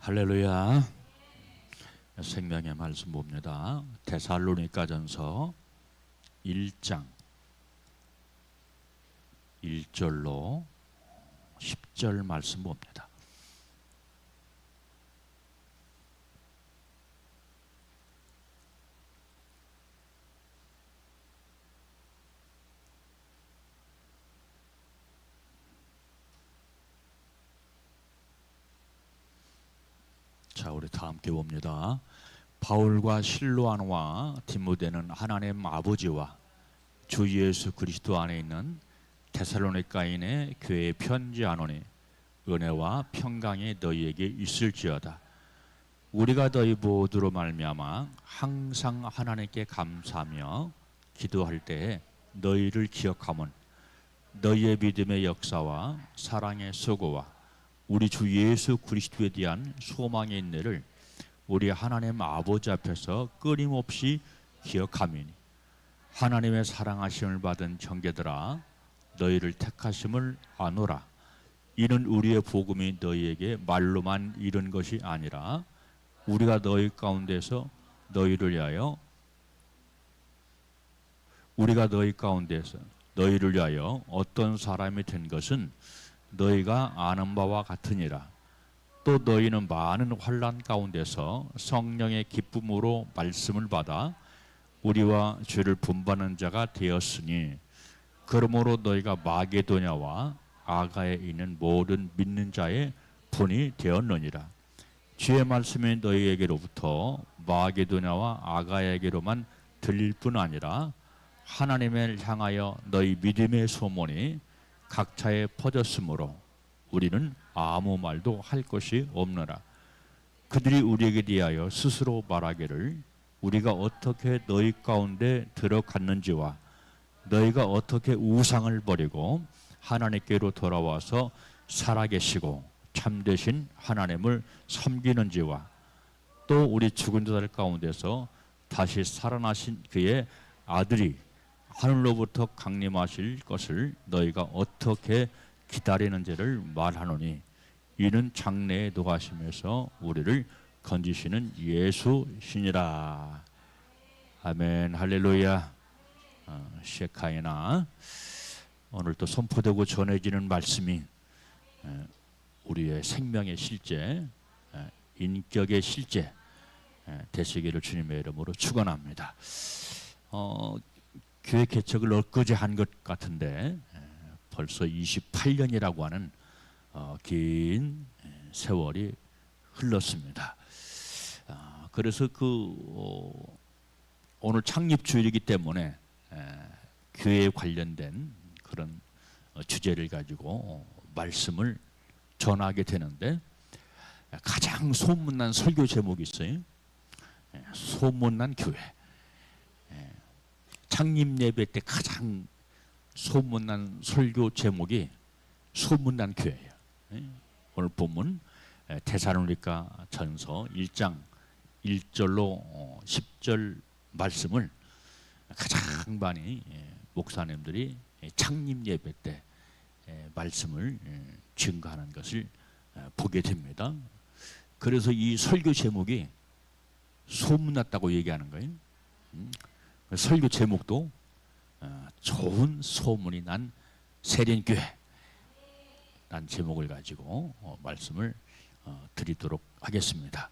할렐루야. 생명의 말씀 봅니다. 데살로니가전서 1장 1절로 10절 말씀 봅니다. 자, 우리 다 함께 봅니다. 바울과 실로아와 디모데는 하나님 아버지와 주 예수 그리스도 안에 있는 데살로니가인의 교회에 편지하노니 은혜와 평강이 너희에게 있을지어다. 우리가 너희 모두로 말미암아 항상 하나님께 감사하며 기도할 때에 너희를 기억하면 너희의 믿음의 역사와 사랑의 수고와 우리 주 예수 그리스도에 대한 소망의 인내를 우리 하나님 아버지 앞에서 끊임없이 기억하미니 하나님의 사랑하심을 받은 형제들아 너희를 택하심을 아노라. 이는 우리의 복음이 너희에게 말로만 이른 것이 아니라 우리가 너희 가운데서 너희를 위하여 어떤 사람이 된 것은 너희가 아는 바와 같으니라. 또 너희는 많은 환난 가운데서 성령의 기쁨으로 말씀을 받아 우리와 죄를 분반하는 자가 되었으니 그러므로 너희가 마게도냐와 아가에 있는 모든 믿는 자의 분이 되었느니라. 주의 말씀이 너희에게로부터 마게도냐와 아가에게로만 들릴 뿐 아니라 하나님을 향하여 너희 믿음의 소문이 각처에 퍼졌으므로 우리는 아무 말도 할 것이 없노라. 그들이 우리에게 대하여 스스로 말하기를 우리가 어떻게 너희 가운데 들어갔는지와 너희가 어떻게 우상을 버리고 하나님께로 돌아와서 살아계시고 참되신 하나님을 섬기는지와 또 우리 죽은 자들 가운데서 다시 살아나신 그의 아들이 하늘로부터 강림하실 것을 너희가 어떻게 기다리는지를 말하노니 이는 장래에 노하심에서 우리를 건지시는 예수시니라. 아멘. 할렐루야. 셰카이나 오늘 또 선포되고 전해지는 말씀이 우리의 생명의 실제, 인격의 실제 되시기를 주님의 이름으로 축원합니다. 교회 개척을 엊그제 한 것 같은데 벌써 28년이라고 하는 긴 세월이 흘렀습니다. 그래서 오늘 창립주일이기 때문에 교회에 관련된 그런 주제를 가지고 말씀을 전하게 되는데 가장 소문난 설교 제목이 있어요. 소문난 교회. 창립 예배 때 가장 소문난 설교 제목이 소문난 교회예요. 오늘 본문 데살로니가 전서 1장 1절로 10절 말씀을 가장 많이 목사님들이 창립 예배 때 말씀을 증거하는 것을 보게 됩니다. 그래서 이 설교 제목이 소문났다고 얘기하는 거예요. 설교 제목도 좋은 소문이 난 세련교회 란 제목을 가지고 말씀을 드리도록 하겠습니다.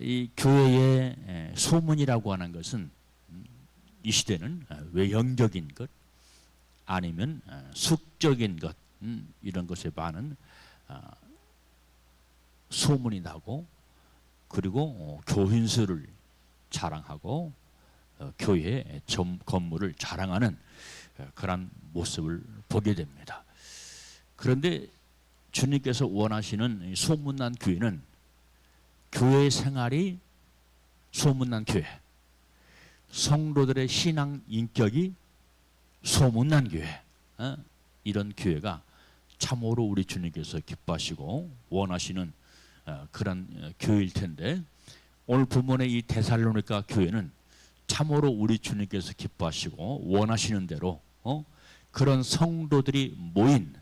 이 교회의 소문이라고 하는 것은 이 시대는 외형적인 것 아니면 숙적인 것 이런 것에 많은 소문이 나고 그리고 교인수를 자랑하고 교회의 건물을 자랑하는 그런 모습을 보게 됩니다. 그런데 주님께서 원하시는 소문난 교회는 교회 생활이 소문난 교회, 성도들의 신앙 인격이 소문난 교회, 이런 교회가 참으로 우리 주님께서 기뻐하시고 원하시는 그런 교회일 텐데 오늘 본문의 이 데살로니가 교회는 참으로 우리 주님께서 기뻐하시고 원하시는 대로 그런 성도들이 모인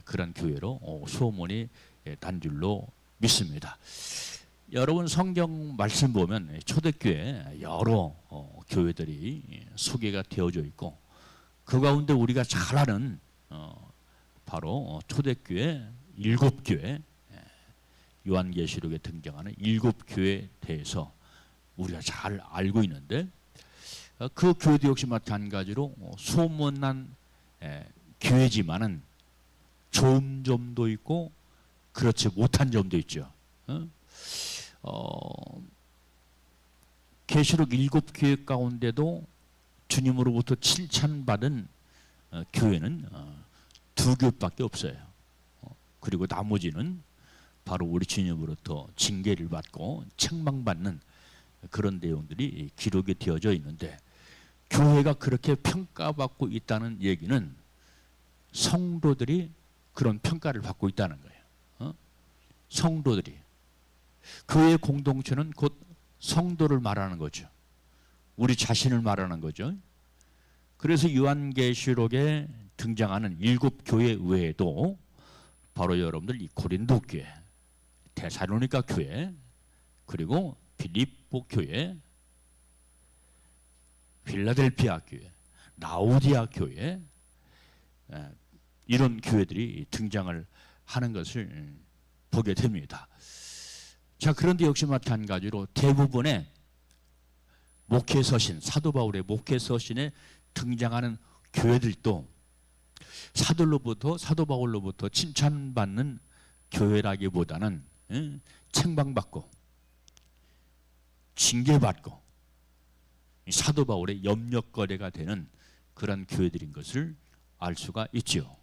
그런 교회로 소문이 단 줄로 믿습니다. 여러분 성경 말씀 보면 초대교회 여러 교회들이 소개가 되어져 있고 그 가운데 우리가 잘 아는 바로 초대교회 7교회, 요한계시록에 등장하는 7교회에 대해서 우리가 잘 알고 있는데 그 교회도 역시 마찬가지로 소문난 교회지만은 좋은 점도 있고 그렇지 못한 점도 있죠. 계시록 7교회 가운데도 주님으로부터 칭찬받은 교회는 2교회밖에 없어요. 그리고 나머지는 바로 우리 주님으로부터 징계를 받고 책망받는 그런 내용들이 기록이 되어져 있는데 교회가 그렇게 평가받고 있다는 얘기는 성도들이 그런 평가를 받고 있다는 거예요. 성도들이. 교회 공동체는 곧 성도를 말하는 거죠. 우리 자신을 말하는 거죠. 그래서 요한계시록에 등장하는 7교회 외에도 바로 여러분들 이 고린도 교회, 데살로니가 교회, 그리고 빌립보 교회, 필라델피아 교회, 라오디아 교회, 이런 교회들이 등장을 하는 것을 보게 됩니다. 자, 그런데 역시 마찬가지로 대부분의 목회 서신, 사도 바울의 목회 서신에 등장하는 교회들도 사도 바울로부터 칭찬받는 교회라기보다는 책망받고 징계받고 사도 바울의 염려거리가 되는 그런 교회들인 것을 알 수가 있죠.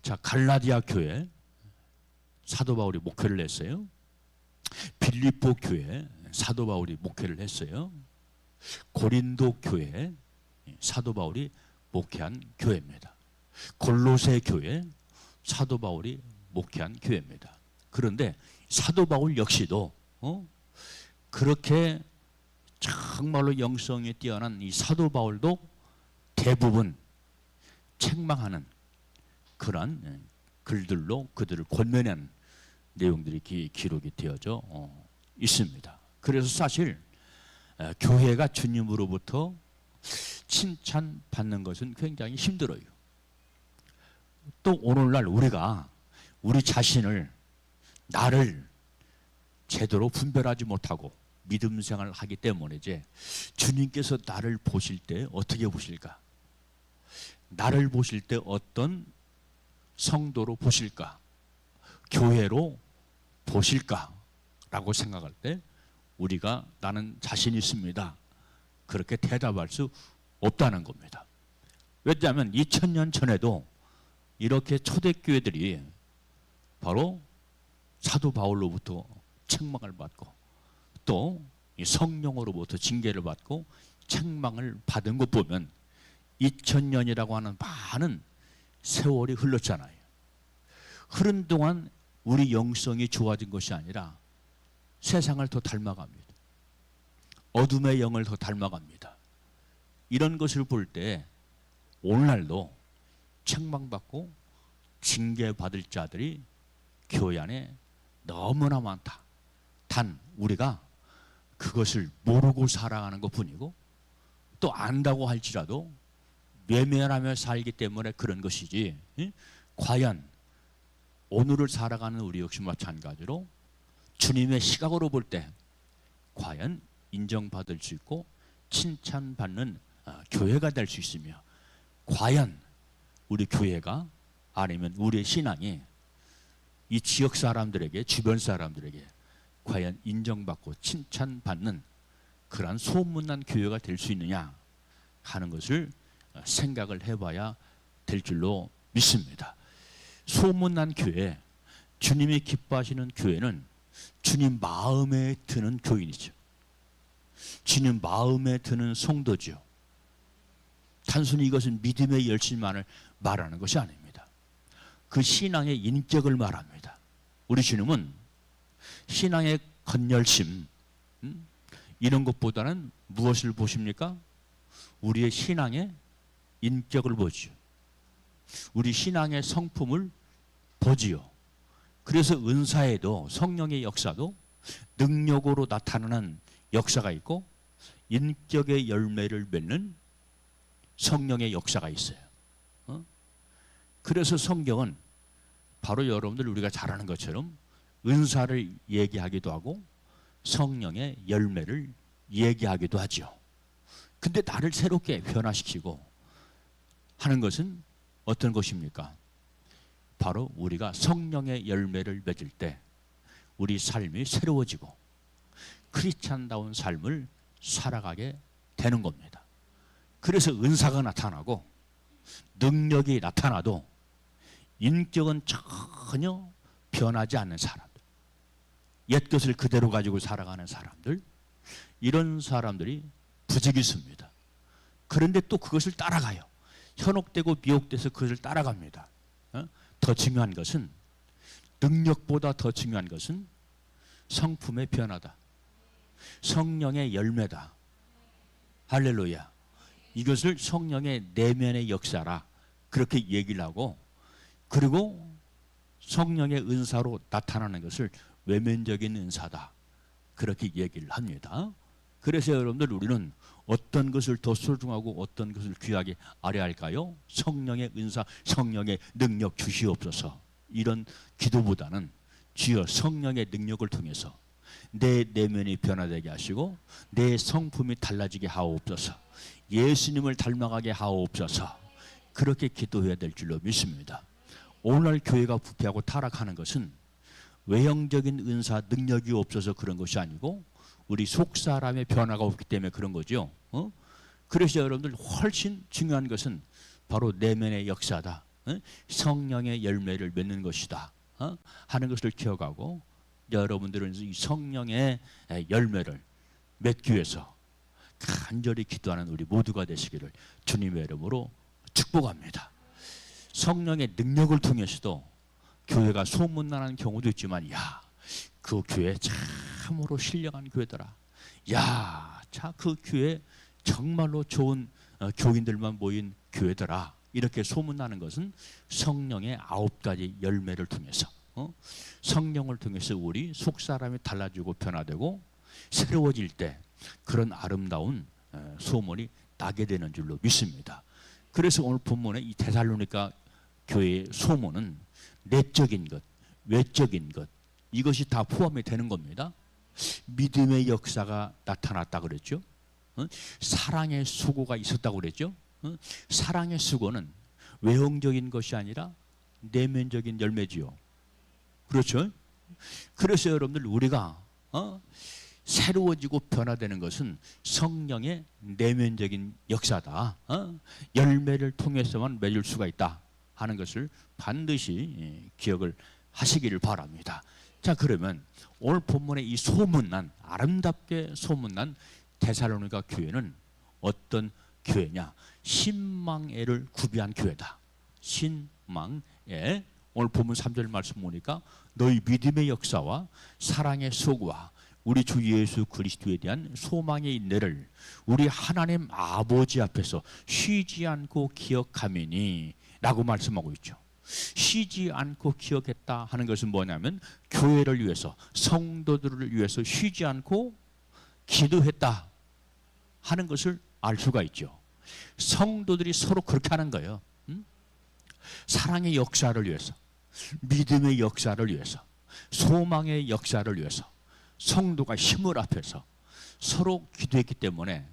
자, 갈라디아 교회 사도 바울이 목회를 했어요. 빌립보 교회 사도 바울이 목회를 했어요. 고린도 교회 사도 바울이 목회한 교회입니다. 골로새 교회 사도 바울이 목회한 교회입니다. 그런데 사도 바울 역시도 그렇게 정말로 영성이 뛰어난 이 사도 바울도 대부분 책망하는 그런 글들로 그들을 권면하는 내용들이 기록이 되어져 있습니다. 그래서 사실 교회가 주님으로부터 칭찬받는 것은 굉장히 힘들어요. 또 오늘날 우리가 우리 자신을 나를 제대로 분별하지 못하고 믿음 생활을 하기 때문이지 주님께서 나를 보실 때 어떻게 보실까? 나를 보실 때 어떤 성도로 보실까? 교회로 보실까? 라고 생각할 때 우리가 나는 자신 있습니다. 그렇게 대답할 수 없다는 겁니다. 왜냐하면 2000년 전에도 이렇게 초대교회들이 바로 사도 바울로부터 책망을 받고 또 성령으로부터 징계를 받고 책망을 받은 것 보면 2000년이라고 하는 많은 세월이 흘렀잖아요. 흐른 동안 우리 영성이 좋아진 것이 아니라 세상을 더 닮아갑니다. 어둠의 영을 더 닮아갑니다. 이런 것을 볼 때 오늘날도 책망받고 징계받을 자들이 교회 안에 너무나 많다. 단 우리가 그것을 모르고 살아가는 것뿐이고 또 안다고 할지라도 외면하며 살기 때문에 그런 것이지 과연 오늘을 살아가는 우리 역시 마찬가지로 주님의 시각으로 볼 때 과연 인정받을 수 있고 칭찬받는 교회가 될 수 있으며 과연 우리 교회가 아니면 우리의 신앙이 이 지역 사람들에게 주변 사람들에게 과연 인정받고 칭찬받는 그러한 소문난 교회가 될 수 있느냐 하는 것을 생각을 해봐야 될 줄로 믿습니다. 소문난 교회, 주님이 기뻐하시는 교회는 주님 마음에 드는 교인이죠. 주님 마음에 드는 성도죠. 단순히 이것은 믿음의 열심만을 말하는 것이 아닙니다. 그 신앙의 인격을 말합니다. 우리 주님은 신앙의 건열심 이런 것보다는 무엇을 보십니까? 우리의 신앙의 인격을 보지요. 우리 신앙의 성품을 보지요. 그래서 은사에도 성령의 역사도 능력으로 나타나는 역사가 있고 인격의 열매를 맺는 성령의 역사가 있어요. 그래서 성경은 바로 여러분들 우리가 잘 아는 것처럼 은사를 얘기하기도 하고 성령의 열매를 얘기하기도 하죠. 근데 나를 새롭게 변화시키고 하는 것은 어떤 것입니까? 바로 우리가 성령의 열매를 맺을 때 우리 삶이 새로워지고 크리스찬다운 삶을 살아가게 되는 겁니다. 그래서 은사가 나타나고 능력이 나타나도 인격은 전혀 변하지 않는 사람들, 옛 것을 그대로 가지고 살아가는 사람들, 이런 사람들이 부지기수입니다. 그런데 또 그것을 따라가요. 현혹되고 미혹돼서 그것을 따라갑니다. 더 중요한 것은, 능력보다 더 중요한 것은 성품의 변화다. 성령의 열매다. 할렐루야. 이것을 성령의 내면의 역사라 그렇게 얘기를 하고, 그리고 성령의 은사로 나타나는 것을 외면적인 은사다 그렇게 얘기를 합니다. 그래서 여러분들 우리는 어떤 것을 더 소중하고 어떤 것을 귀하게 알아야 할까요? 성령의 은사, 성령의 능력 주시옵소서. 이런 기도보다는 주여 성령의 능력을 통해서 내 내면이 변화되게 하시고 내 성품이 달라지게 하옵소서. 예수님을 닮아가게 하옵소서. 그렇게 기도해야 될 줄로 믿습니다. 오늘날 교회가 부패하고 타락하는 것은 외형적인 은사, 능력이 없어서 그런 것이 아니고 우리 속사람의 변화가 없기 때문에 그런 거죠. 그래서 여러분들 훨씬 중요한 것은 바로 내면의 역사다. 성령의 열매를 맺는 것이다. 하는 것을 기억하고 여러분들은 이 성령의 열매를 맺기 위해서 간절히 기도하는 우리 모두가 되시기를 주님의 이름으로 축복합니다. 성령의 능력을 통해서도 교회가 소문나는 경우도 있지만, 야, 그 교회 참으로 신령한 교회더라. 야, 자, 그 교회 정말로 좋은 교인들만 모인 교회더라. 이렇게 소문나는 것은 성령의 9가지 열매를 통해서, 성령을 통해서 우리 속사람이 달라지고 변화되고 새로워질 때 그런 아름다운 소문이 나게 되는 줄로 믿습니다. 그래서 오늘 본문의 이 데살로니가 교회의 소문은 내적인 것, 외적인 것, 이것이 다 포함이 되는 겁니다. 믿음의 역사가 나타났다 그랬죠. 사랑의 수고가 있었다고 그랬죠. 사랑의 수고는 외형적인 것이 아니라 내면적인 열매지요. 그렇죠? 그래서 여러분들 우리가 새로워지고 변화되는 것은 성령의 내면적인 역사다. 열매를 통해서만 맺을 수가 있다 하는 것을 반드시 기억을 하시기를 바랍니다. 자, 그러면 오늘 본문의 이 소문난, 아름답게 소문난 데살로니가 교회는 어떤 교회냐? 신망애를 구비한 교회다. 신망애. 오늘 본문 3절 말씀 보니까 너희 믿음의 역사와 사랑의 소구와 우리 주 예수 그리스도에 대한 소망의 인내를 우리 하나님 아버지 앞에서 쉬지 않고 기억하매니 라고 말씀하고 있죠. 쉬지 않고 기억했다 하는 것은 뭐냐면 교회를 위해서, 성도들을 위해서 쉬지 않고 기도했다 하는 것을 알 수가 있죠. 성도들이 서로 그렇게 하는 거예요. 사랑의 역사를 위해서, 믿음의 역사를 위해서, 소망의 역사를 위해서 성도가 힘을 합해서 서로 기도했기 때문에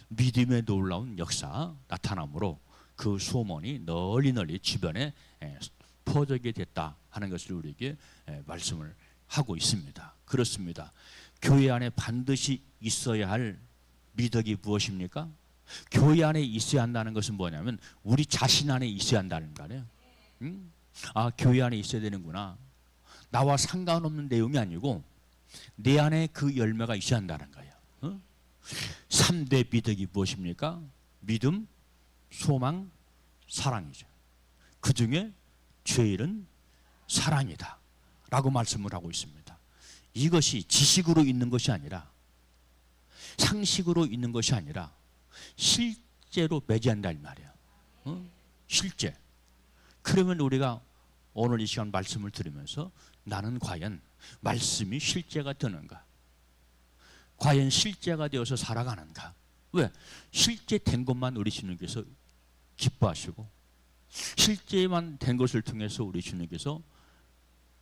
믿음의 놀라운 역사 나타남으로 그 소문이 널리 주변에 퍼지게 됐다 하는 것을 우리에게 말씀을 하고 있습니다. 그렇습니다. 교회 안에 반드시 있어야 할 미덕이 무엇입니까? 교회 안에 있어야 한다는 것은 뭐냐면 우리 자신 안에 있어야 한다는 거예요. 아, 교회 안에 있어야 되는구나. 나와 상관없는 내용이 아니고 내 안에 그 열매가 있어야 한다는 거예요. 3대 미덕이 무엇입니까? 믿음, 소망, 사랑이죠. 그 중에 제일은 사랑이다 라고 말씀을 하고 있습니다. 이것이 지식으로 있는 것이 아니라, 상식으로 있는 것이 아니라 실제로 맺어야 말이에요. 실제. 그러면 우리가 오늘 이 시간 말씀을 들으면서 나는 과연 말씀이 실제가 되는가? 과연 실제가 되어서 살아가는가? 왜? 실제 된 것만 우리 주님께서 기뻐하시고 실제만 된 것을 통해서 우리 주님께서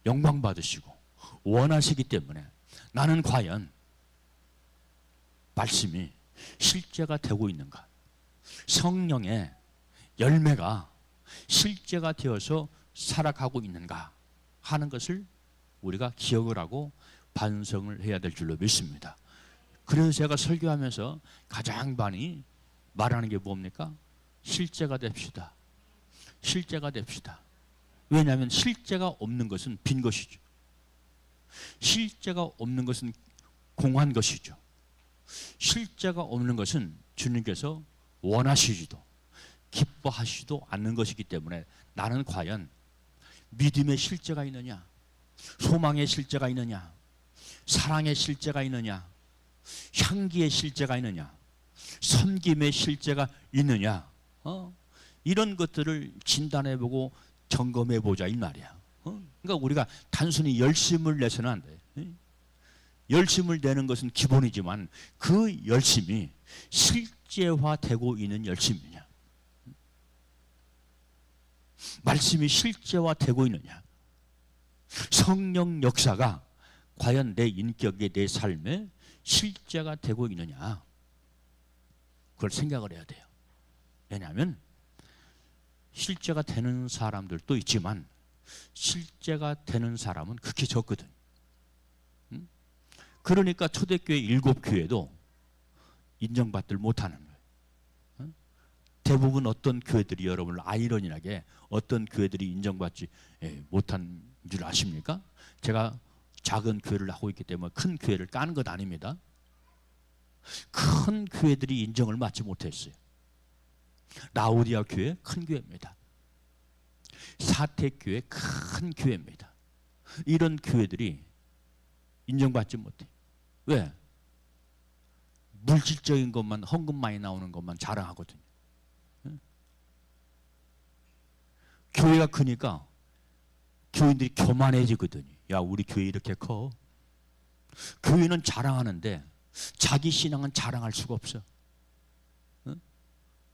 영광 받으시고 원하시기 때문에 나는 과연 말씀이 실제가 되고 있는가? 성령의 열매가 실제가 되어서 살아가고 있는가 하는 것을 우리가 기억을 하고 반성을 해야 될 줄로 믿습니다. 그래서 제가 설교하면서 가장 많이 말하는 게 뭡니까? 실제가 됩시다. 실제가 됩시다. 왜냐하면 실제가 없는 것은 빈 것이죠. 실제가 없는 것은 공한 것이죠. 실제가 없는 것은 주님께서 원하시지도 기뻐하시지도 않는 것이기 때문에 나는 과연 믿음의 실제가 있느냐, 소망의 실제가 있느냐, 사랑의 실제가 있느냐, 향기의 실제가 있느냐, 섬김의 실제가 있느냐, 이런 것들을 진단해보고 점검해보자 이 말이야. 그러니까 우리가 단순히 열심을 내서는 안 돼. 열심을 내는 것은 기본이지만 그 열심이 실제화되고 있는 열심이냐, 말씀이 실제화되고 있느냐, 성령 역사가 과연 내 인격에, 내 삶에 실제가 되고 있느냐, 그걸 생각을 해야 돼요. 왜냐하면 실제가 되는 사람들도 있지만 실제가 되는 사람은 극히 적거든. 그러니까 초대교회 7교회도 인정받들 못하는 거예요. 대부분 어떤 교회들이 여러분을 아이러니하게 어떤 교회들이 인정받지 못한 줄 아십니까? 제가 작은 교회를 하고 있기 때문에 큰 교회를 까는 것 아닙니다. 큰 교회들이 인정을 받지 못했어요. 라오디아 교회 큰 교회입니다. 사택교회 큰 교회입니다. 이런 교회들이 인정받지 못해. 왜? 물질적인 것만, 헌금 많이 나오는 것만 자랑하거든요. 교회가 크니까 교인들이 교만해지거든요. 야, 우리 교회 이렇게 커. 교회는 자랑하는데 자기 신앙은 자랑할 수가 없어.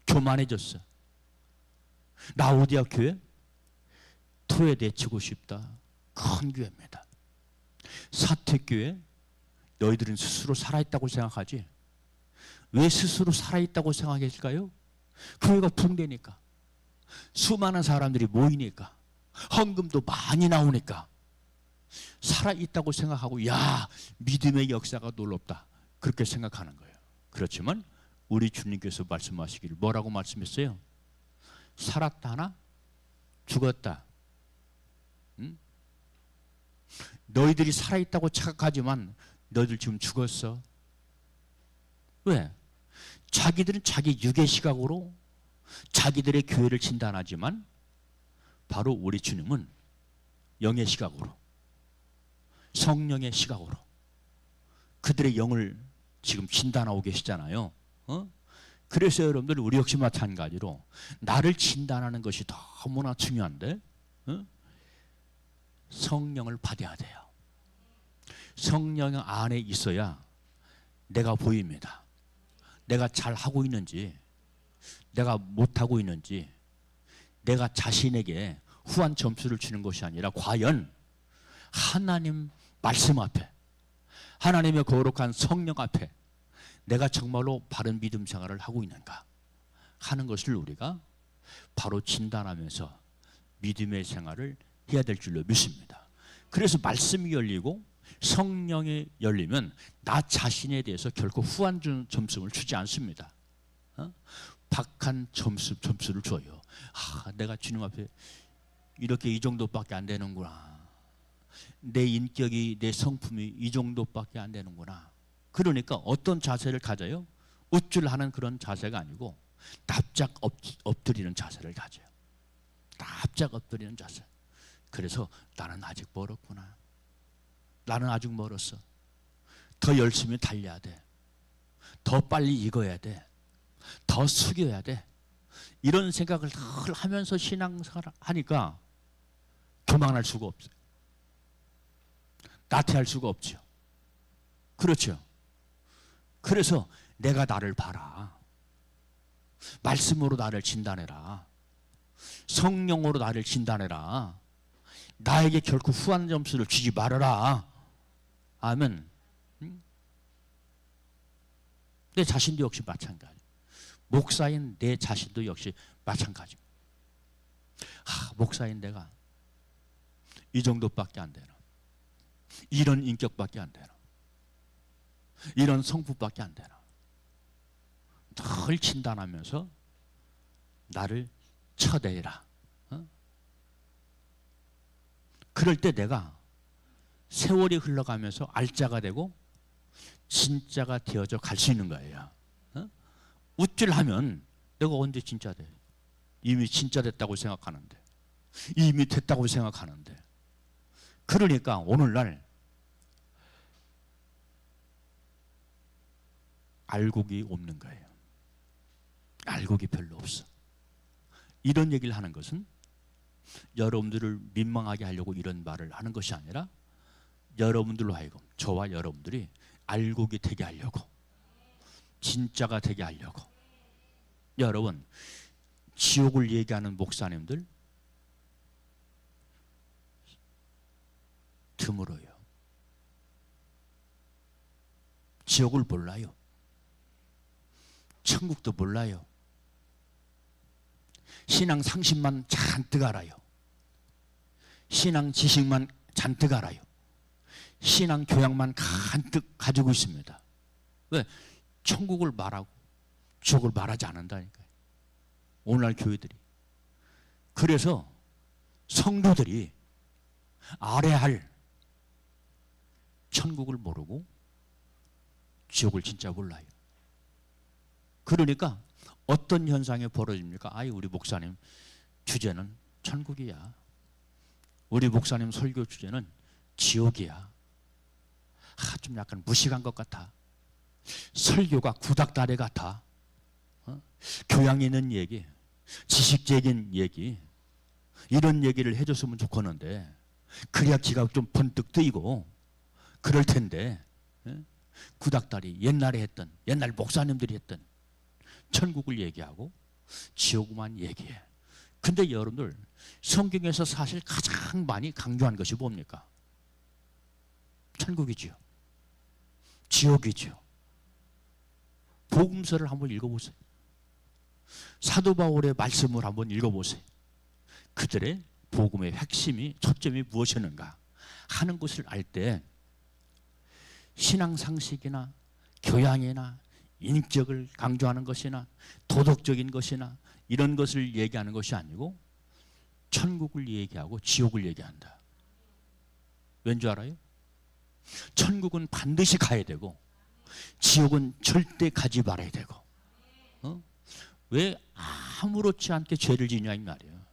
교만해졌어. 라오디아 교회 토에 내치고 싶다. 큰 교회입니다. 사택교회 너희들은 스스로 살아있다고 생각하지? 왜 스스로 살아있다고 생각했을까요? 교회가 붕대니까, 수많은 사람들이 모이니까, 헌금도 많이 나오니까 살아있다고 생각하고 야, 믿음의 역사가 놀랍다 그렇게 생각하는 거예요. 그렇지만 우리 주님께서 말씀하시기를 뭐라고 말씀했어요? 살았다 하나? 죽었다. 너희들이 살아있다고 착각하지만 너희들 지금 죽었어. 왜? 자기들은 자기 육의 시각으로 자기들의 교회를 진단하지만 바로 우리 주님은 영의 시각으로, 성령의 시각으로 그들의 영을 지금 진단하고 계시잖아요. 그래서 여러분들 우리 역시 마찬가지로 나를 진단하는 것이 너무나 중요한데 성령을 받아야 돼요. 성령 안에 있어야 내가 보입니다. 내가 잘하고 있는지, 내가 못하고 있는지, 내가 자신에게 후한 점수를 주는 것이 아니라 과연 하나님 말씀 앞에, 하나님의 거룩한 성령 앞에 내가 정말로 바른 믿음 생활을 하고 있는가 하는 것을 우리가 바로 진단하면서 믿음의 생활을 해야 될 줄로 믿습니다. 그래서 말씀이 열리고 성령이 열리면 나 자신에 대해서 결코 후한 점수를 주지 않습니다. 박한 점수를 줘요. 내가 주님 앞에 이렇게 이 정도밖에 안 되는구나. 내 인격이, 내 성품이 이 정도밖에 안 되는구나. 그러니까 어떤 자세를 가져요? 우쭐하는 그런 자세가 아니고 납작 엎드리는 자세를 가져요. 납작 엎드리는 자세. 그래서 나는 아직 멀었구나. 나는 아직 멀었어. 더 열심히 달려야 돼. 더 빨리 익어야 돼. 더 숙여야 돼. 이런 생각을 늘 하면서 신앙생활을 하니까 교만할 수가 없어요. 나태할 수가 없죠. 그렇죠. 그래서 내가 나를 봐라. 말씀으로 나를 진단해라. 성령으로 나를 진단해라. 나에게 결코 후한 점수를 주지 말아라. 아멘. 내 자신도 역시 마찬가지. 목사인 내 자신도 역시 마찬가지입니다. 목사인 내가 이 정도밖에 안 되나? 이런 인격밖에 안 되나? 이런 성품밖에 안 되나? 늘 진단하면서 나를 쳐대라. 그럴 때 내가 세월이 흘러가면서 알짜가 되고 진짜가 되어져 갈 수 있는 거예요. 우쭐하면 내가 언제 진짜 돼? 이미 진짜 됐다고 생각하는데, 이미 됐다고 생각하는데. 그러니까 오늘날 알곡이 없는 거예요. 알곡이 별로 없어. 이런 얘기를 하는 것은 여러분들을 민망하게 하려고 이런 말을 하는 것이 아니라 여러분들로 하여금, 저와 여러분들이 알곡이 되게 하려고, 진짜가 되게 하려고. 여러분, 지옥을 얘기하는 목사님들 드물어요. 지옥을 몰라요. 천국도 몰라요. 신앙 상식만 잔뜩 알아요. 신앙 지식만 잔뜩 알아요. 신앙 교양만 간뜩 가지고 있습니다. 왜? 천국을 말하고 지옥을 말하지 않는다니까요. 오늘날 교회들이. 그래서 성도들이 알아야 할 천국을 모르고 지옥을 진짜 몰라요. 그러니까 어떤 현상이 벌어집니까? 우리 목사님 주제는 천국이야. 우리 목사님 설교 주제는 지옥이야. 좀 약간 무식한 것 같아. 설교가 구닥다리 같아. 교양 있는 얘기, 지식적인 얘기, 이런 얘기를 해줬으면 좋겠는데, 그래야 기가 좀 번뜩 뜨이고 그럴 텐데, 구닥다리 옛날에 했던, 옛날 목사님들이 했던 천국을 얘기하고 지옥만 얘기해. 근데 여러분들, 성경에서 사실 가장 많이 강조한 것이 뭡니까? 천국이지요. 지옥이지요. 복음서를 한번 읽어보세요. 사도 바울의 말씀을 한번 읽어보세요. 그들의 복음의 핵심이, 초점이 무엇이었는가 하는 것을 알 때 신앙상식이나 교양이나 인격을 강조하는 것이나 도덕적인 것이나 이런 것을 얘기하는 것이 아니고 천국을 얘기하고 지옥을 얘기한다. 왠지 알아요? 천국은 반드시 가야 되고 지옥은 절대 가지 말아야 되고. 왜 아무렇지 않게 죄를 지냐 이 말이에요.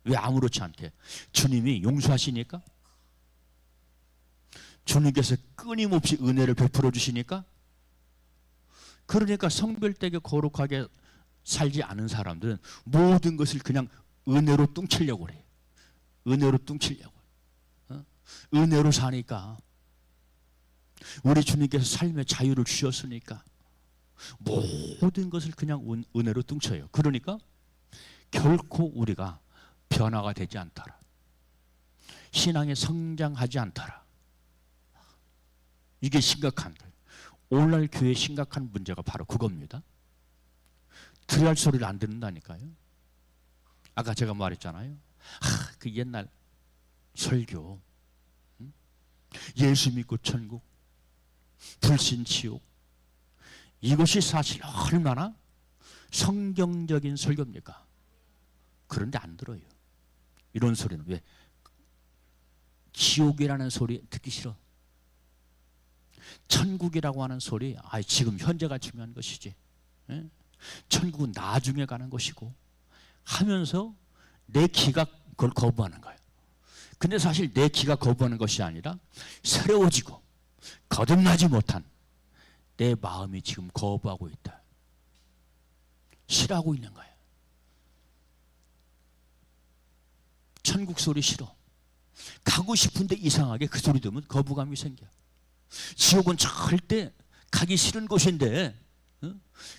왜 아무렇지 않게? 주님이 용서하시니까? 주님께서 끊임없이 은혜를 베풀어 주시니까? 그러니까 성별되게 거룩하게 살지 않은 사람들은 모든 것을 그냥 은혜로 뚱치려고 그래요. 은혜로 뚱치려고. 은혜로 사니까, 우리 주님께서 삶의 자유를 주셨으니까 모든 것을 그냥 은혜로 뚱쳐요. 그러니까 결코 우리가 변화가 되지 않더라. 신앙에 성장하지 않더라. 이게 심각한 거예요. 오늘날 교회의 심각한 문제가 바로 그겁니다. 들어야 할 소리를 안 듣는다니까요. 아까 제가 말했잖아요. 그 옛날 설교, 예수 믿고 천국, 불신 지옥, 이것이 사실 얼마나 성경적인 설교입니까? 그런데 안 들어요. 이런 소리는. 왜? 지옥이라는 소리 듣기 싫어. 천국이라고 하는 소리, 지금 현재가 중요한 것이지. 천국은 나중에 가는 것이고 하면서 내 기가 그걸 거부하는 거예요. 근데 사실 내 기가 거부하는 것이 아니라 새로워지고 거듭나지 못한 내 마음이 지금 거부하고 있다. 싫어하고 있는 거예요. 천국 소리 싫어. 가고 싶은데 이상하게 그 소리 들으면 거부감이 생겨. 지옥은 절대 가기 싫은 곳인데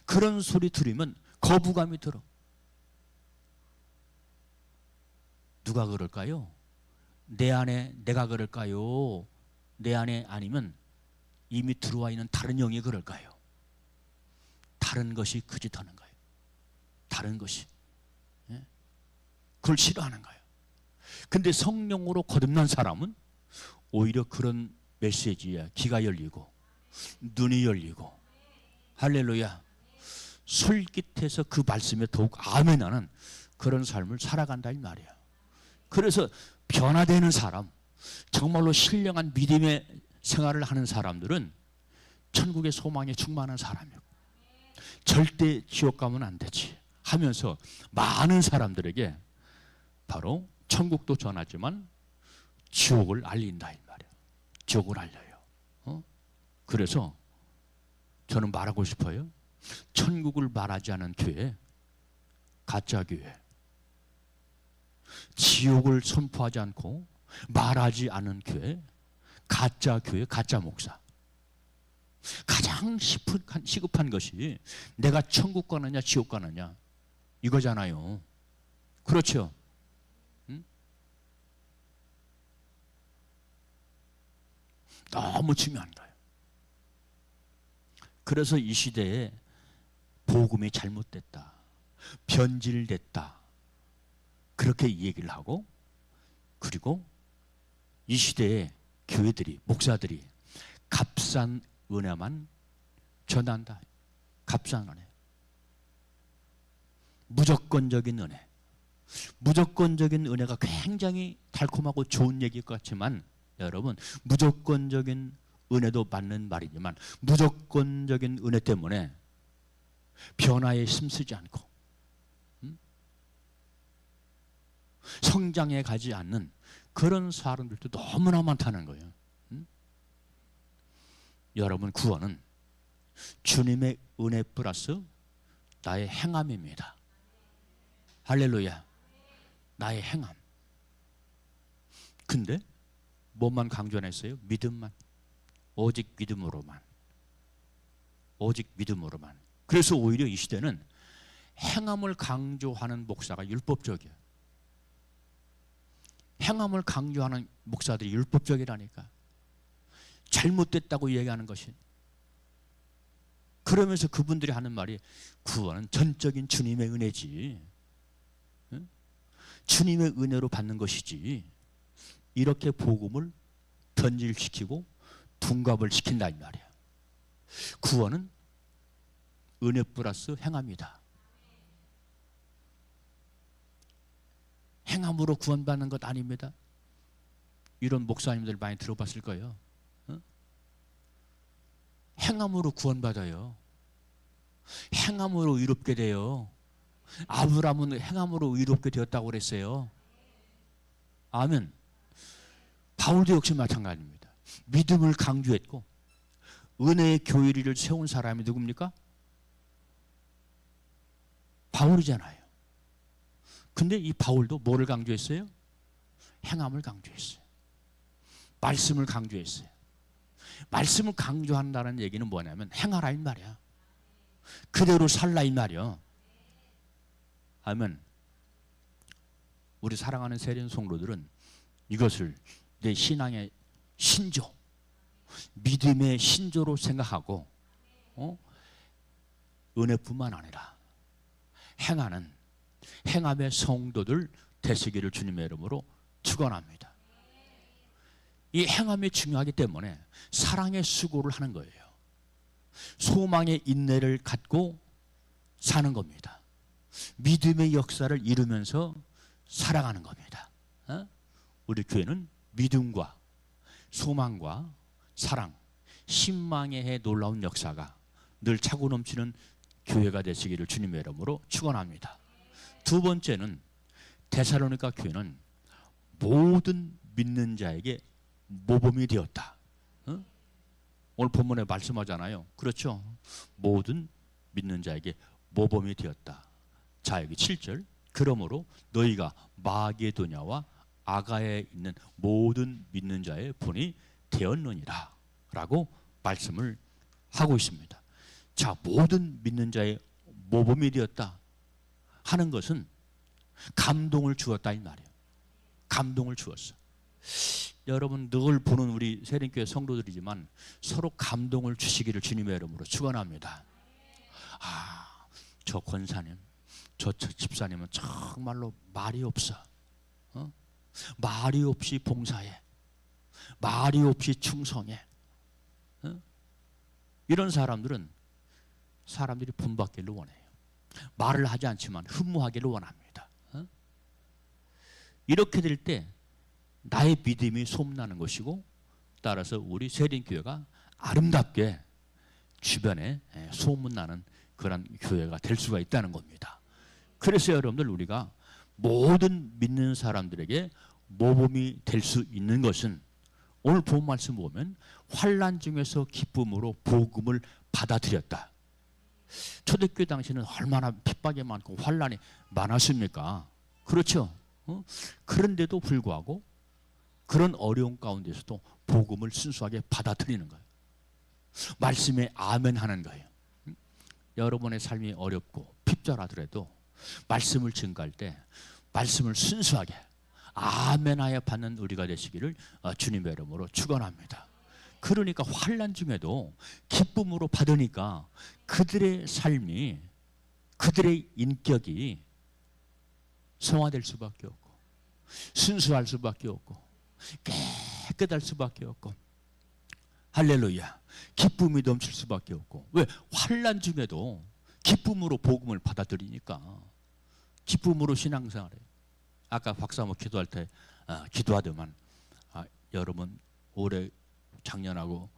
그런 소리 들으면 거부감이 들어. 누가 그럴까요? 내 안에 내가 그럴까요? 내 안에 아니면 이미 들어와 있는 다른 영이 그럴까요? 다른 것이 그 짓 하는 거예요. 다른 것이. 그걸 싫어하는 거예요. 근데 성령으로 거듭난 사람은 오히려 그런 메시지에 귀가 열리고 눈이 열리고, 할렐루야, 솔깃해서 그 말씀에 더욱 아멘하는 그런 삶을 살아간다 이 말이야. 그래서 변화되는 사람, 정말로 신령한 믿음의 생활을 하는 사람들은 천국의 소망에 충만한 사람이고, 절대 지옥 가면 안 되지 하면서 많은 사람들에게 바로 천국도 전하지만 지옥을 알린다 이 말이야. 지옥을 알려요. 그래서 저는 말하고 싶어요. 천국을 말하지 않은 교회, 가짜 교회. 지옥을 선포하지 않고 말하지 않은 교회, 가짜 교회, 가짜 목사. 가장 시급한 것이 내가 천국 가느냐 지옥 가느냐 이거잖아요. 그렇죠? 너무 중요한 거예요. 그래서 이 시대에 복음이 잘못됐다, 변질됐다, 그렇게 얘기를 하고, 그리고 이 시대에 교회들이, 목사들이 값싼 은혜만 전한다. 값싼 은혜, 무조건적인 은혜. 무조건적인 은혜가 굉장히 달콤하고 좋은 얘기일 것 같지만, 여러분, 무조건적인 은혜도 맞는 말이지만 무조건적인 은혜 때문에 변화에 힘쓰지 않고 성장해 가지 않는 그런 사람들도 너무나 많다는 거예요. 여러분, 구원은 주님의 은혜 플러스 나의 행함입니다. 할렐루야. 나의 행함. 근데 뭐만 강조했어요? 믿음만. 오직 믿음으로만. 오직 믿음으로만. 그래서 오히려 이 시대는 행함을 강조하는 목사가 율법적이에요. 행함을 강조하는 목사들이 율법적이라니까. 잘못됐다고 얘기하는 것이. 그러면서 그분들이 하는 말이 구원은 전적인 주님의 은혜지, 주님의 은혜로 받는 것이지, 이렇게 복음을 변질시키고 둔갑을 시킨다 이 말이야. 구원은 은혜 플러스 행함이다. 행함으로 구원받는 것 아닙니다. 이런 목사님들 많이 들어봤을 거예요. 행함으로 구원받아요. 행함으로 의롭게 돼요. 아브라함은 행함으로 의롭게 되었다고 그랬어요. 아멘. 바울도 역시 마찬가지입니다. 믿음을 강조했고 은혜의 교회를 세운 사람이 누굽니까? 바울이잖아요. 근데 이 바울도 뭐를 강조했어요? 행함을 강조했어요. 말씀을 강조했어요. 말씀을 강조한다는 얘기는 뭐냐면 행하라 이 말이야. 그대로 살라 이 말이야. 아멘. 우리 사랑하는 세련 성도들은 이것을 내 신앙의 신조, 믿음의 신조로 생각하고 은혜뿐만 아니라 행하는 행함의 성도들 되시기를 주님의 이름으로 축원합니다. 이 행함이 중요하기 때문에 사랑의 수고를 하는 거예요. 소망의 인내를 갖고 사는 겁니다. 믿음의 역사를 이루면서 살아가는 겁니다. 우리 교회는 믿음과 소망과 사랑, 신망의 해 놀라운 역사가 늘 차고 넘치는 교회가 되시기를 주님의 이름으로 축원합니다. 두 번째는 데살로니가 교회는 모든 믿는 자에게 모범이 되었다. 오늘 본문에 말씀하잖아요. 그렇죠? 모든 믿는 자에게 모범이 되었다. 자, 여기 7절. 그러므로 너희가 마게도냐와 아가에 있는 모든 믿는 자의 본이 되었느니라 라고 말씀을 하고 있습니다. 자, 모든 믿는 자의 모범이 되었다 하는 것은 감동을 주었다 이 말이에요. 감동을 주었어. 여러분 늘 보는 우리 세린교회 성도들이지만 서로 감동을 주시기를 주님의 이름으로 축원합니다. 아, 저 권사님, 저 집사님은 정말로 말이 없어. 말이 없이 봉사해. 말이 없이 충성해. 이런 사람들은 사람들이 본받기를 원해요. 말을 하지 않지만 흠모하기를 원합니다. 이렇게 될 때 나의 믿음이 소문나는 것이고, 따라서 우리 세린교회가 아름답게 주변에 소문나는 그런 교회가 될 수가 있다는 겁니다. 그래서 여러분들 우리가 모든 믿는 사람들에게 모범이 될 수 있는 것은 오늘 본 말씀 보면 환난 중에서 기쁨으로 복음을 받아들였다. 초대교회 당시는 얼마나 핍박이 많고 환난이 많았습니까? 그렇죠? 그런데도 불구하고 그런 어려운 가운데서도 복음을 순수하게 받아들이는 거예요. 말씀에 아멘 하는 거예요. 여러분의 삶이 어렵고 핍절하더라도 말씀을 증거할 때 말씀을 순수하게 아멘하여 받는 우리가 되시기를 주님의 이름으로 축원합니다. 그러니까 환난 중에도 기쁨으로 받으니까 그들의 삶이, 그들의 인격이 성화될 수밖에 없고 순수할 수밖에 없고 깨끗할 수밖에 없고, 할렐루야, 기쁨이 넘칠 수밖에 없고. 왜? 환난 중에도 기쁨으로 복음을 받아들이니까 기쁨으로 신앙생활해요. 아까 박사모 기도할 때 기도하더만 여러분 올해 작년하고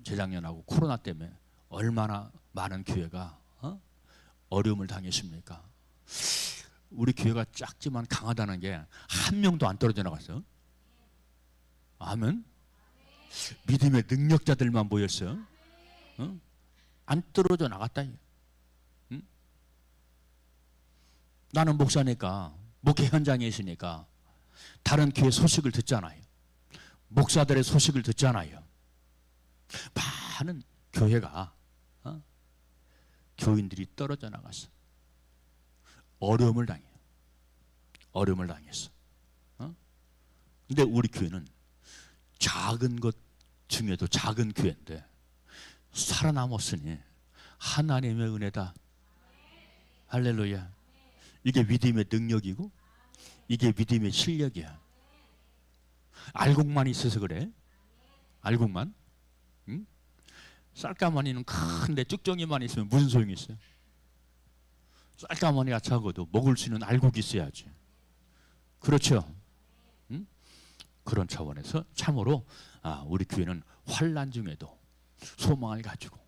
재작년하고 코로나 때문에 얼마나 많은 교회가 어려움을 당했습니까? 우리 교회가 작지만 강하다는 게 한 명도 안 떨어져 나갔어. 아멘. 믿음의 능력자들만 모였어. 안 떨어져 나갔다. 나는 목사니까, 목회 현장에 있으니까 다른 교회 소식을 듣잖아요. 목사들의 소식을 듣잖아요. 많은 교회가 교인들이 떨어져 나갔어. 어려움을 당해요. 어려움을 당했어. 근데 우리 교회는 작은 것 중에도 작은 교회인데 살아남았으니 하나님의 은혜다. 할렐루야. 이게 믿음의 능력이고 이게 믿음의 실력이야. 알곡만 있어서 그래. 알곡만. 응? 쌀가마니는 큰데 쭉정이만 있으면 무슨 소용이 있어요? 쌀가마니가 작아도 먹을 수 있는 알곡이 있어야지. 그렇죠? 응? 그런 차원에서 참으로 우리 교회는 환난 중에도 소망을 가지고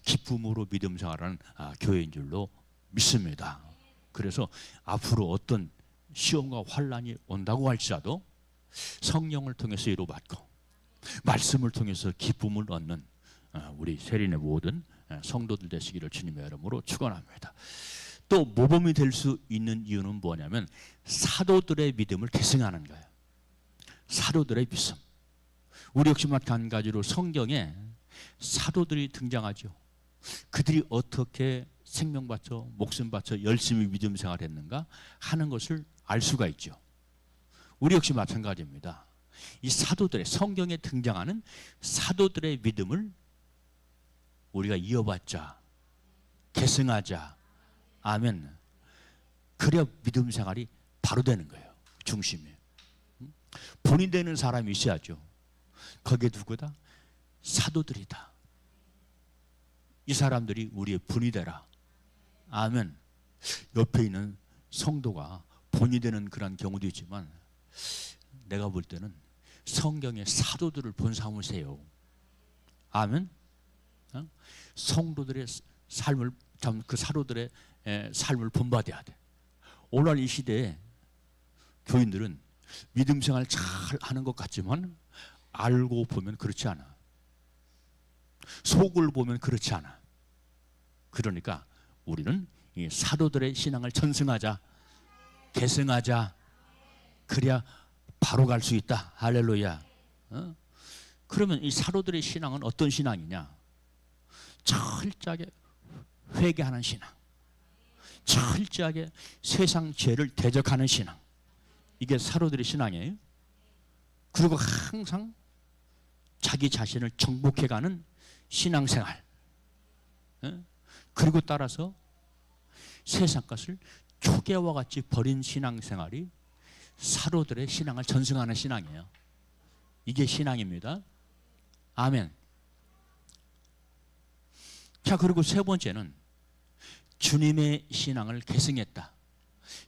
기쁨으로 믿음 생활하는 교회인 줄로 믿습니다. 그래서 앞으로 어떤 시험과 환난이 온다고 할지라도 성령을 통해서 위로받고 말씀을 통해서 기쁨을 얻는 우리 세린의 모든 성도들 되시기를 주님의 이름으로 축원합니다. 또 모범이 될 수 있는 이유는 뭐냐면 사도들의 믿음을 계승하는 거예요. 사도들의 믿음. 우리 역시 마찬가지로 성경에 사도들이 등장하죠. 그들이 어떻게 생명 바쳐 목숨 바쳐 열심히 믿음 생활했는가 하는 것을 알 수가 있죠. 우리 역시 마찬가지입니다. 이 사도들의, 성경에 등장하는 사도들의 믿음을 우리가 이어받자, 계승하자. 아멘. 그래야 믿음 생활이 바로 되는 거예요. 중심이. 본이 되는 사람이 있어야죠. 거기에 누구다? 사도들이다. 이 사람들이 우리의 분이 되라. 아멘. 옆에 있는 성도가 본이 되는 그런 경우도 있지만 내가 볼 때는 성경의 사도들을 본 삼으세요. 아멘. 성도들의 삶을, 그 사도들의 삶을 본받아야 돼. 오늘 이 시대에 교인들은 믿음 생활 잘 하는 것 같지만 알고 보면 그렇지 않아. 속을 보면 그렇지 않아. 그러니까 우리는 이 사도들의 신앙을 전승하자, 계승하자. 그래야 바로 갈 수 있다. 할렐루야. 그러면 이 사도들의 신앙은 어떤 신앙이냐? 철저하게 회개하는 신앙, 철저하게 세상 죄를 대적하는 신앙, 이게 사도들의 신앙이에요. 그리고 항상 자기 자신을 정복해가는 신앙생활, 그리고 따라서 세상 것을 초계와 같이 버린 신앙생활이 사도들의 신앙을 전승하는 신앙이에요. 이게 신앙입니다. 아멘. 자, 그리고 세 번째는 주님의 신앙을 계승했다.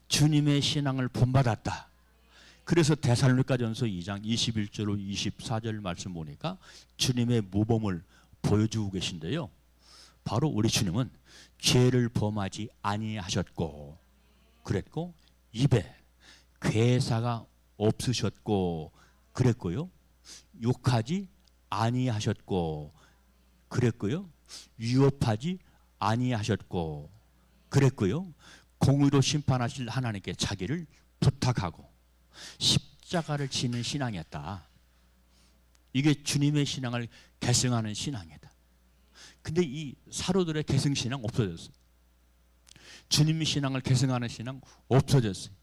주님의 신앙을 본받았다. 그래서 데살로니가전서 2장 21절로 24절 말씀 보니까 주님의 모범을 보여주고 계신데요. 바로 우리 주님은 죄를 범하지 아니하셨고 그랬고, 입에 괴사가 없으셨고 그랬고요, 욕하지 아니하셨고 그랬고요, 위협하지 아니하셨고 그랬고요, 공의로 심판하실 하나님께 자기를 부탁하고 십자가를 지는 신앙이었다. 이게 주님의 신앙을 계승하는 신앙이다. 근데 이 사도들의 계승 신앙 없어졌어요. 주님의 신앙을 계승하는 신앙 없어졌어요.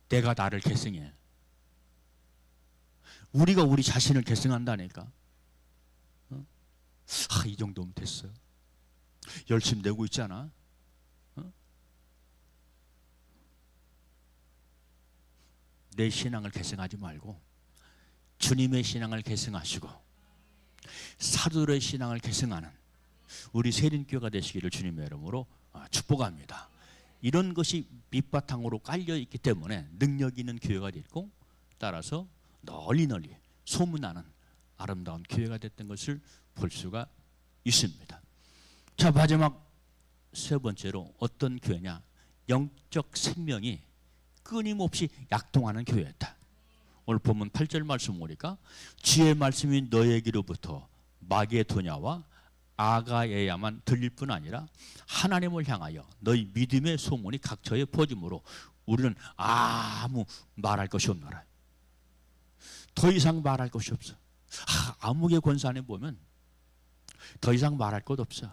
내가 나를 계승해. 우리가 우리 자신을 계승한다니까. 이 정도면 됐어. 열심히 내고 있잖아. 내 신앙을 계승하지 말고 주님의 신앙을 계승하시고 사도들의 신앙을 계승하는 우리 세린교회가 되시기를 주님의 이름으로 축복합니다. 이런 것이 밑바탕으로 깔려 있기 때문에 능력 있는 교회가 됐고, 따라서 널리 소문나는 아름다운 교회가 됐던 것을 볼 수가 있습니다. 자, 마지막 세 번째로 어떤 교회냐? 영적 생명이 끊임없이 약동하는 교회였다. 오늘 본문 8절 말씀 보니까 주의 말씀이 너에게로부터 마게도냐와 아가에야만 들릴 뿐 아니라 하나님을 향하여 너희 믿음의 소문이 각처에 퍼짐으로 우리는 아무 말할 것이 없노라. 더 이상 말할 것이 없어. 아무개 권사님 보면 더 이상 말할 것 없어.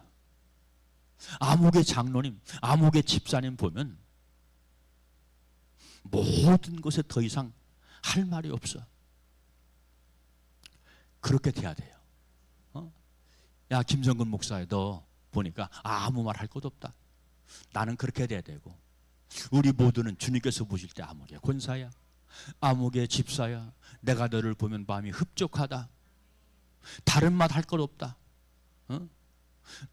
아무개 장로님, 아무개 집사님 보면 모든 것에 더 이상 할 말이 없어. 그렇게 돼야 돼요. 야, 김성근 목사야, 너 보니까 아무 말 할 것 없다. 나는 그렇게 돼야 되고, 우리 모두는 주님께서 보실 때 아무개 권사야, 아무개 집사야, 내가 너를 보면 마음이 흡족하다. 다른 말 할 것 없다.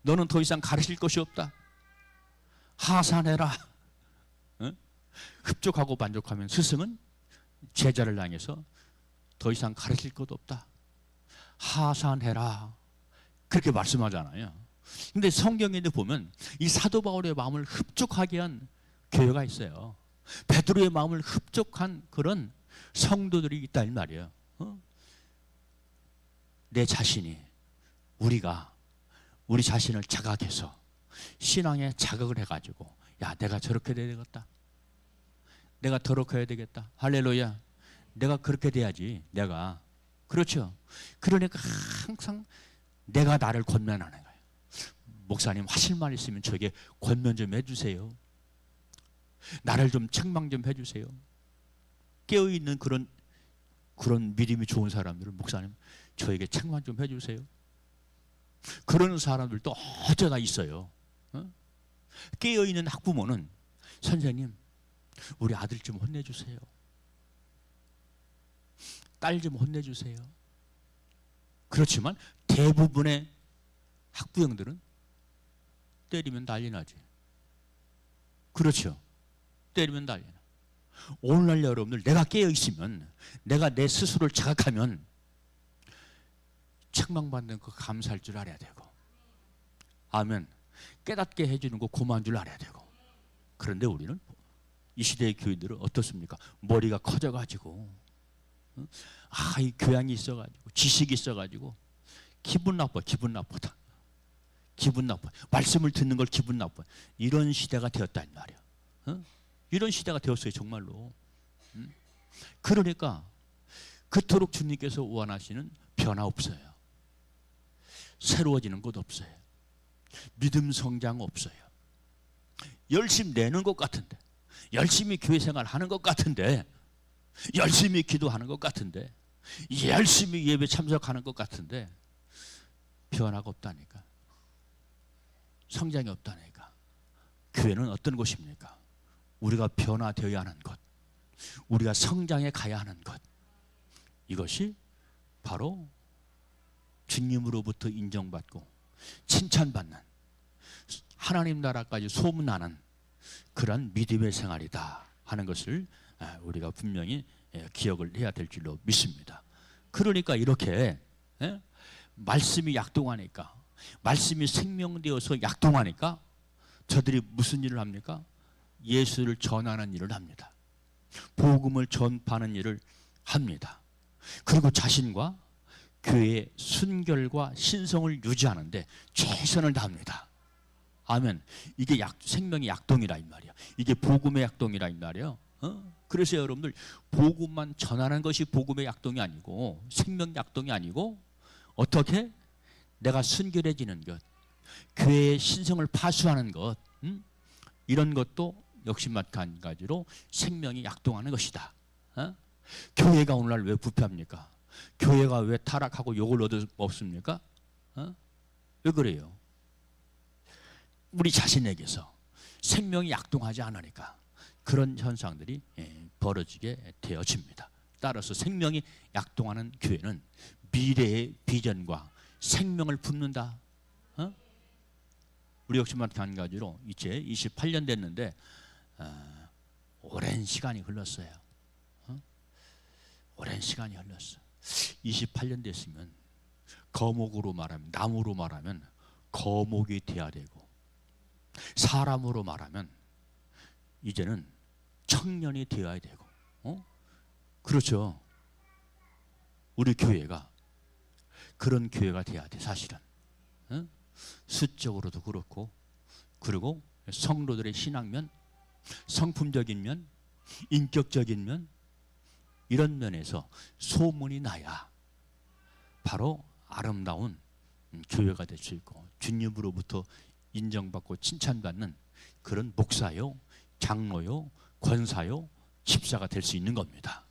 너는 더 이상 가르칠 것이 없다. 하산해라. 흡족하고 만족하면 스승은 제자를 향해서 더 이상 가르칠 것 없다. 하산해라. 그렇게 말씀하잖아요. 근데 성경에 보면 이 사도 바울의 마음을 흡족하게 한 교회가 있어요. 베드로의 마음을 흡족한 그런 성도들이 있다 이 말이에요. 내 자신이, 우리가 우리 자신을 자각해서 신앙에 자각을 해가지고, 야, 내가 저렇게 돼야 되겠다. 내가 더럽게 해야 되겠다. 할렐루야. 내가 그렇게 돼야지. 내가. 그렇죠. 그러니까 항상 내가 나를 권면하는 거예요. 목사님, 하실 말 있으면 저에게 권면 좀 해주세요. 나를 좀 책망 좀 해주세요. 깨어있는 그런 믿음이 좋은 사람들은, 목사님 저에게 책망 좀 해주세요. 그러는 사람들도 어쩌다 있어요. 깨어있는 학부모는, 선생님 우리 아들 좀 혼내주세요. 딸 좀 혼내주세요. 그렇지만 대부분의 학부형들은 때리면 난리 나지. 그렇죠. 때리면 난리 나. 오늘날 여러분들, 내가 깨어있으면, 내가 내 스스로를 자각하면 책망받는 거 감사할 줄 알아야 되고, 아멘, 깨닫게 해주는 거 고마운 줄 알아야 되고. 그런데 우리는, 이 시대의 교인들은 어떻습니까? 머리가 커져가지고, 이 교양이 있어가지고, 지식이 있어가지고 기분 나빠. 기분 나쁘다. 기분 나빠. 말씀을 듣는 걸 기분 나빠. 이런 시대가 되었다 이 말이야. 이런 시대가 되었어요, 정말로. 그러니까 그토록 주님께서 원하시는 변화 없어요. 새로워지는 것 없어요. 믿음 성장 없어요. 열심히 내는 것 같은데, 열심히 교회 생활 하는 것 같은데, 열심히 기도하는 것 같은데, 열심히 예배 참석하는 것 같은데 변화가 없다니까. 성장이 없다니까. 교회는 어떤 곳입니까? 우리가 변화되어야 하는 것, 우리가 성장해 가야 하는 것, 이것이 바로 주님으로부터 인정받고 칭찬받는, 하나님 나라까지 소문나는 그런 믿음의 생활이다 하는 것을 우리가 분명히 기억을 해야 될 줄로 믿습니다. 그러니까 이렇게 말씀이 약동하니까, 말씀이 생명되어서 약동하니까 저들이 무슨 일을 합니까? 예수를 전하는 일을 합니다. 복음을 전파하는 일을 합니다. 그리고 자신과 교회의 순결과 신성을 유지하는데 최선을 다합니다. 아멘. 이게 생명의 약동이라 이 말이야. 이게 복음의 약동이라 이 말이야. 그래서 여러분들, 복음만 전하는 것이 복음의 약동이 아니고, 생명 약동이 아니고, 어떻게 내가 순결해지는 것, 교회의 신성을 파수하는 것, 이런 것도 역시 마찬가지로 생명이 약동하는 것이다. 교회가 오늘날 왜 부패합니까? 교회가 왜 타락하고 욕을 얻을 없습니까? 왜 그래요? 우리 자신에게서 생명이 약동하지 않으니까 그런 현상들이 벌어지게 되어집니다. 따라서 생명이 약동하는 교회는 미래의 비전과 생명을 품는다. 우리 역시 마찬가지로 이제 28년 됐는데 오랜 시간이 흘렀어요. 오랜 시간이 흘렀어. 28년 됐으면 거목으로 말하면, 나무로 말하면 거목이 돼야 되고, 사람으로 말하면 이제는 청년이 되어야 되고, 그렇죠. 우리 교회가 그런 교회가 돼야 돼, 사실은. 수적으로도 그렇고, 그리고 성도들의 신앙면, 성품적인 면, 인격적인 면, 이런 면에서 소문이 나야 바로 아름다운 교회가 될 수 있고, 주님으로부터 인정받고 칭찬받는 그런 목사요, 장로요, 권사요, 집사가 될 수 있는 겁니다.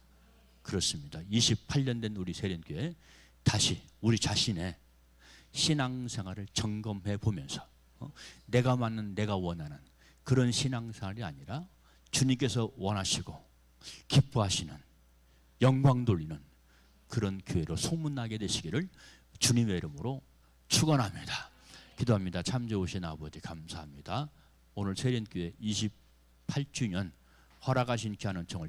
그렇습니다. 28년 된 우리 세련교회, 다시 우리 자신의 신앙생활을 점검해 보면서 내가 맞는, 내가 원하는 그런 신앙생활이 아니라 주님께서 원하시고 기뻐하시는, 영광 돌리는 그런 교회로 소문나게 되시기를 주님의 이름으로 축원합니다. 기도합니다. 참 좋으신 아버지, 감사합니다. 오늘 세련교회 28주년 허락하신 귀한 은총을